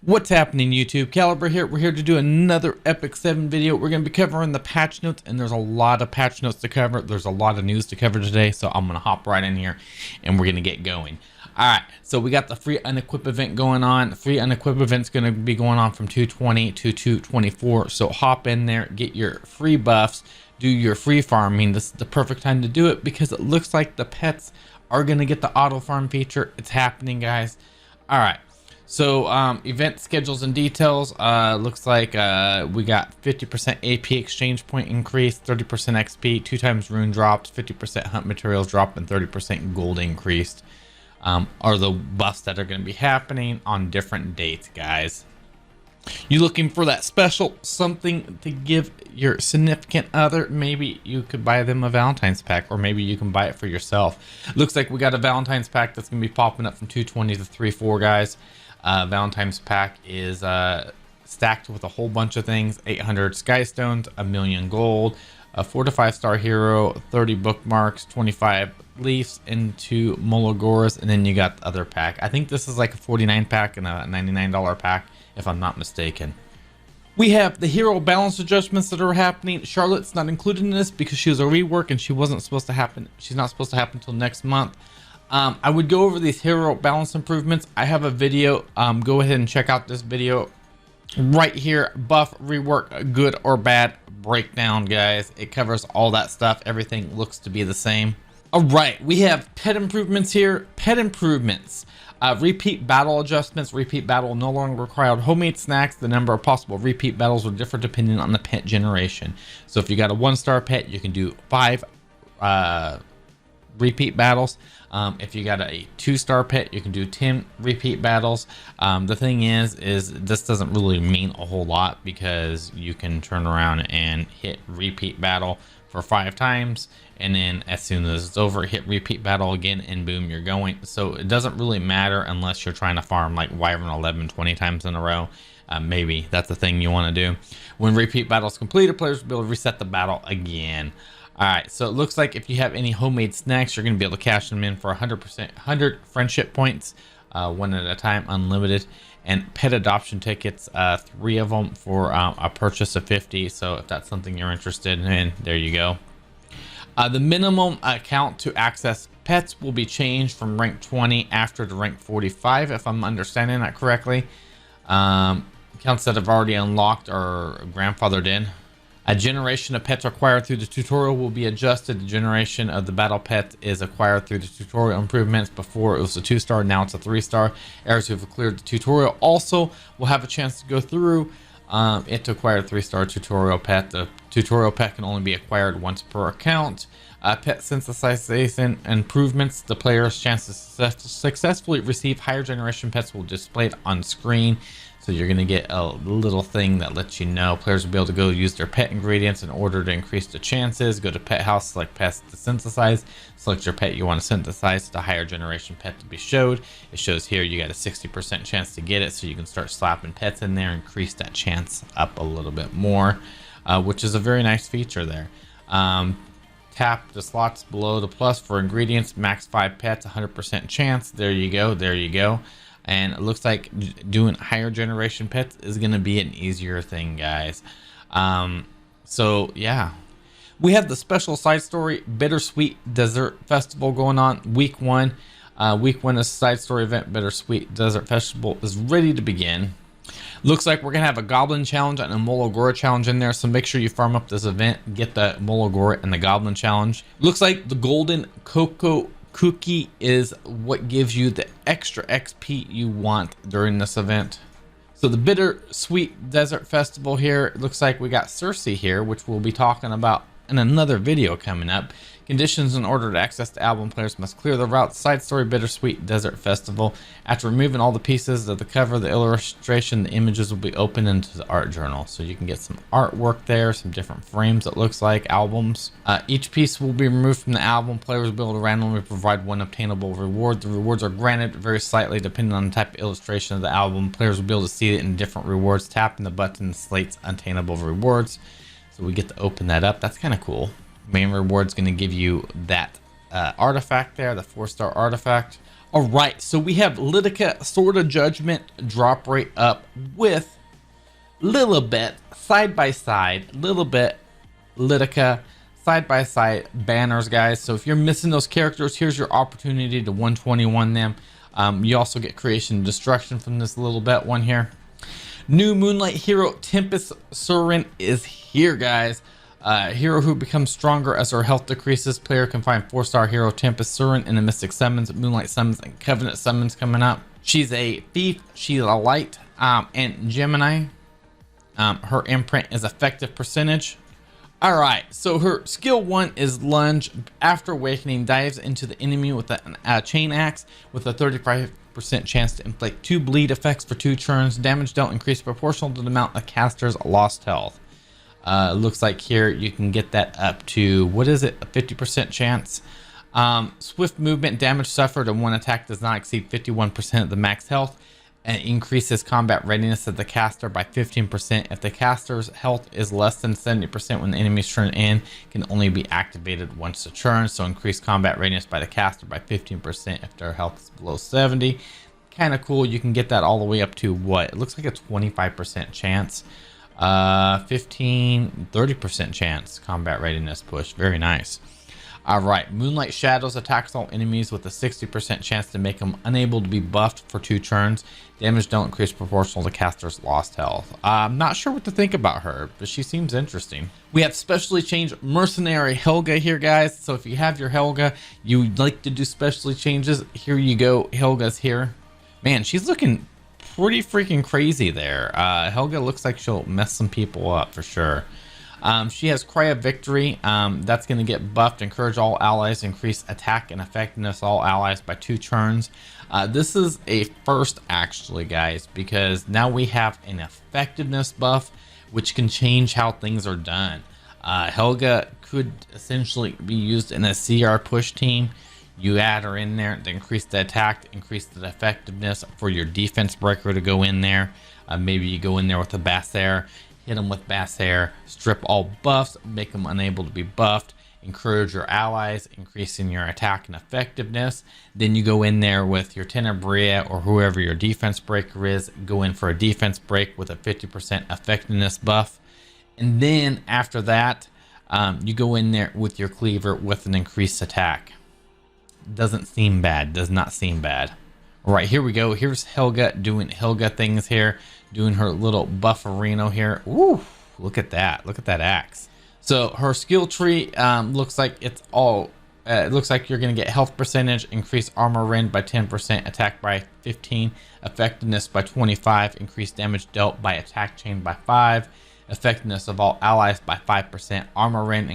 What's happening, YouTube? Caliber here. We're here to do another Epic 7 video. We're going to be covering the patch notes, and there's a lot of patch notes to cover. There's a lot of news to cover today, so I'm going to hop right in here, and we're going to get going. Alright, so we got the free unequip event going on. The free unequip event's going to be going on from 220 to 224, so hop in there, get your free buffs, do your free farming. This is the perfect time to do it because it looks like the pets are going to get the auto farm feature. It's happening, guys. Alright. So event schedules and details, looks like we got 50% AP exchange point increase, 30% XP, 2 times rune drops, 50% hunt materials drop, and 30% gold increased are the buffs that are going to be happening on different dates, guys. You looking for that special something to give your significant other? Maybe you could buy them a Valentine's pack, or maybe you can buy it for yourself. Looks like we got a Valentine's pack that's going to be popping up from 220 to 34, guys. Valentine's pack is stacked with a whole bunch of things: 800 sky stones, 1,000,000 gold, a 4 to 5 star hero, 30 bookmarks, 25 leaves, into Mologoras, and then you got the other pack. I think this is like a 49 pack and a $99 pack, if I'm not mistaken. We have the hero balance adjustments that are happening. Charlotte's not included in this because she was a rework and she wasn't supposed to happen. She's not supposed to happen until next month. I would go over these hero balance improvements. I have a video. Go ahead and check out this video right here. Buff, rework, good or bad breakdown, guys. It covers all that stuff. Everything looks to be the same. All right, we have pet improvements here. Pet improvements. Repeat battle adjustments. Repeat battle no longer required homemade snacks. The number of possible repeat battles will differ depending on the pet generation. So if you got a 1-star pet, you can do 5 repeat battles. If you got a 2-star pet, you can do 10 repeat battles. The thing is this doesn't really mean a whole lot because you can turn around and hit repeat battle for 5 times, and then as soon as it's over, hit repeat battle again, and boom, you're going. So it doesn't really matter unless you're trying to farm like Wyvern 11 20 times in a row. Maybe that's the thing you want to do. When repeat battle is completed, players will be able to reset the battle again. Alright, so it looks like if you have any homemade snacks, you're going to be able to cash them in for 100 friendship points, 1 at a time, unlimited. And pet adoption tickets, 3 of them for a purchase of 50. So if that's something you're interested in, there you go. The minimum account to access pets will be changed from rank 20 after to rank 45, if I'm understanding that correctly. Accounts that have already unlocked or grandfathered in. A generation of pets acquired through the tutorial will be adjusted. The generation of the battle pet is acquired through the tutorial improvements. Before it was a 2-star, now it's a 3-star. Heirs who have cleared the tutorial also will have a chance to go through it to acquire a 3-star tutorial pet. The tutorial pet can only be acquired once per account. Pet sensitization improvements. The player's chance to successfully receive higher generation pets will display it on screen. So you're going to get a little thing that lets you know. Players will be able to go use their pet ingredients in order to increase the chances. Go to pet house, select pets to synthesize. Select your pet you want to synthesize. The higher generation pet to be showed. It shows here you got a 60% chance to get it. So you can start slapping pets in there, increase that chance up a little bit more, which is a very nice feature there. Tap the slots below the plus for ingredients. Max 5 pets, 100% chance. There you go. There you go. And it looks like doing higher generation pets is going to be an easier thing, guys. So yeah, we have the special side story Bittersweet Desert Festival going on week 1. Week 1 is side story event. Bittersweet Desert Festival is ready to begin. Looks like we're gonna have a goblin challenge and a Mologora challenge in there, so make sure you farm up this event, get the Mologora and the goblin challenge. Looks like the golden cocoa cookie is what gives you the extra XP you want during this event. So the Bittersweet Desert Festival here, it looks like we got Cersei here, which we'll be talking about in another video coming up. Conditions: in order to access the album, players must clear the route. Side story Bittersweet Desert Festival. After removing all the pieces of the cover, the illustration, the images will be opened into the art journal. So you can get some artwork there, some different frames, it looks like, albums. Each piece will be removed from the album. Players will be able to randomly provide 1 obtainable reward. The rewards are granted very slightly depending on the type of illustration of the album. Players will be able to see it in different rewards. Tapping the button slates unattainable rewards. So we get to open that up. That's kind of cool. Main reward's going to give you that artifact there, the 4-star artifact. All right, so we have Lidica Sword of Judgment drop rate up with Lilibet side by side. Lilibet, Lidica side by side banners, guys. So if you're missing those characters, here's your opportunity to 121 them. You also get Creation and Destruction from this Lilibet one here. New Moonlight hero Tempest Surin is here, guys. Hero who becomes stronger as her health decreases. Player can find 4-star hero Tempest Surin in the Mystic Summons, Moonlight Summons, and Covenant Summons coming up. She's a thief, she's a light, and Gemini. Her imprint is effective percentage. All right, so her skill 1 is lunge. After awakening, dives into the enemy with a chain axe with a 35% chance to inflict 2 bleed effects for 2 turns. Damage dealt increase proportional to the amount of caster's lost health. Looks like here you can get that up to, what is it, a 50% chance. Swift movement, damage suffered and one attack does not exceed 51% of the max health, and increases combat readiness of the caster by 15%. If the caster's health is less than 70% when the enemy's turn in, can only be activated once a turn. So increase combat readiness by the caster by 15% if their health is below 70. Kind of cool. You can get that all the way up to what? It looks like a 25% chance. 30% chance combat readiness push. Very nice. All right, Moonlight Shadows attacks all enemies with a 60% chance to make them unable to be buffed for 2 turns. Damage don't increase proportional to caster's lost health. I'm not sure what to think about her, but she seems interesting. We have specially changed Mercenary Helga here, guys. So if you have your Helga, you like to do specially changes, here you go. Helga's here. Man, she's looking pretty freaking crazy there. Helga looks like she'll mess some people up for sure. She has Cry of Victory. That's going to get buffed. Encourage all allies. Increase attack and effectiveness all allies by 2 turns. This is a first, actually, guys, because now we have an effectiveness buff, which can change how things are done. Helga could essentially be used in a CR push team. You add her in there to increase the attack, increase the effectiveness for your defense breaker to go in there. Maybe you go in there with a Bassair, hit them with Bassair, strip all buffs, make them unable to be buffed, encourage your allies, increasing your attack and effectiveness. Then you go in there with your Tenebria or whoever your defense breaker is, go in for a defense break with a 50% effectiveness buff. And then after that, you go in there with your cleaver with an increased attack. Doesn't seem bad, does not seem bad. All right, here we go. Here's Helga doing Helga things here, doing her little bufferino here. Ooh, look at that. Look at that axe. So her skill tree looks like it's all, it looks like you're going to get health percentage, increase armor rend by 10%, attack by 15, effectiveness by 25, increase damage dealt by attack chain by 5, effectiveness of all allies by 5%, armor rend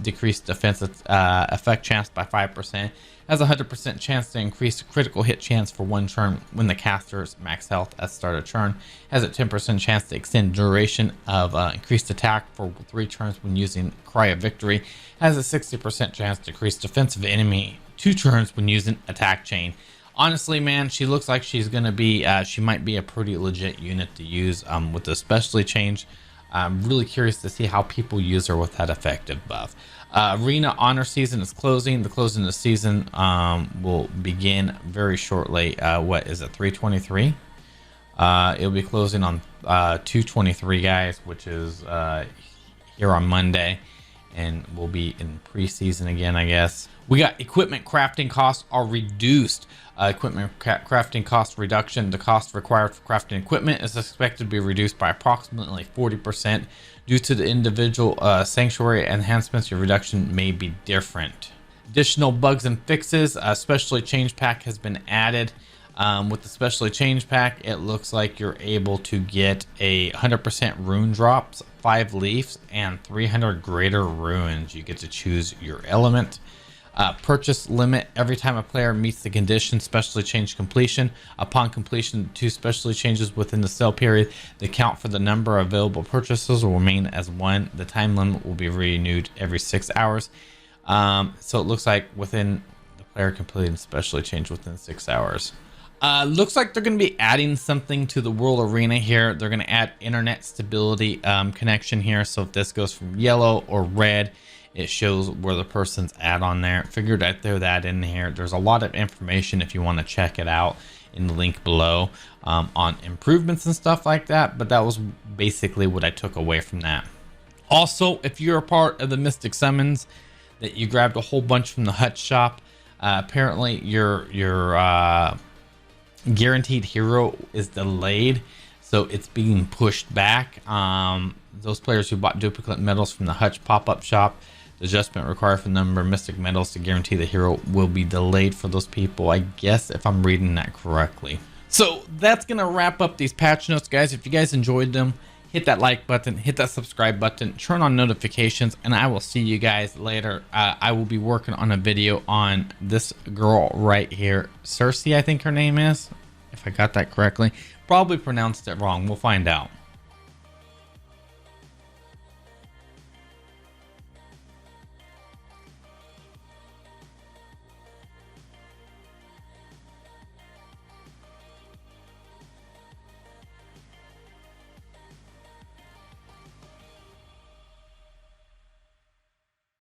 decrease defense effect chance by 5%, has a 100% chance to increase critical hit chance for 1 turn when the caster's max health at start of turn, has a 10% chance to extend duration of increased attack for 3 turns when using Cry of Victory, has a 60% chance to increase defensive enemy 2 turns when using attack chain. Honestly, man, she looks like she's gonna be she might be a pretty legit unit to use with the specially changed. I'm really curious to see how people use her with that effective buff. Arena Honor Season is closing. The closing of the season will begin very shortly. What is it, 3/23? It'll be closing on 2/23, guys, which is here on Monday, and we'll be in preseason again, I guess. We got equipment crafting costs are reduced. Equipment crafting cost reduction. The cost required for crafting equipment is expected to be reduced by approximately 40%. Due to the individual sanctuary enhancements, your reduction may be different. Additional bugs and fixes. A specially changed pack has been added. With the specially changed pack, it looks like you're able to get a 100% rune drops, 5 leaves, and 300 greater runes. You get to choose your element. Purchase limit. Every time a player meets the condition specially changed completion, upon completion of 2 specially changes within the sale period, the count for the number of available purchases will remain as 1. The time limit will be renewed every 6 hours. So it looks like within the player completing specially changed within 6 hours. Looks like they're going to be adding something to the World Arena here. They're going to add internet stability connection here. So if this goes from yellow or red, It shows where the person's at on there. Figured I'd throw that in here. There's a lot of information if you want to check it out in the link below on improvements and stuff like that. But that was basically what I took away from that. Also, if you're a part of the Mystic Summons that you grabbed a whole bunch from the hut shop, apparently your guaranteed hero is delayed, so it's being pushed back. Those players who bought duplicate medals from the hutch pop-up shop, the adjustment required for the number of mystic medals to guarantee the hero will be delayed for those people, I guess, if I'm reading that correctly. So that's gonna wrap up these patch notes, guys. If you guys enjoyed them, hit that like button, hit that subscribe button, turn on notifications, and I will see you guys later. I will be working on a video on this girl right here, Cersei, I think her name is, if I got that correctly. Probably pronounced it wrong. We'll find out.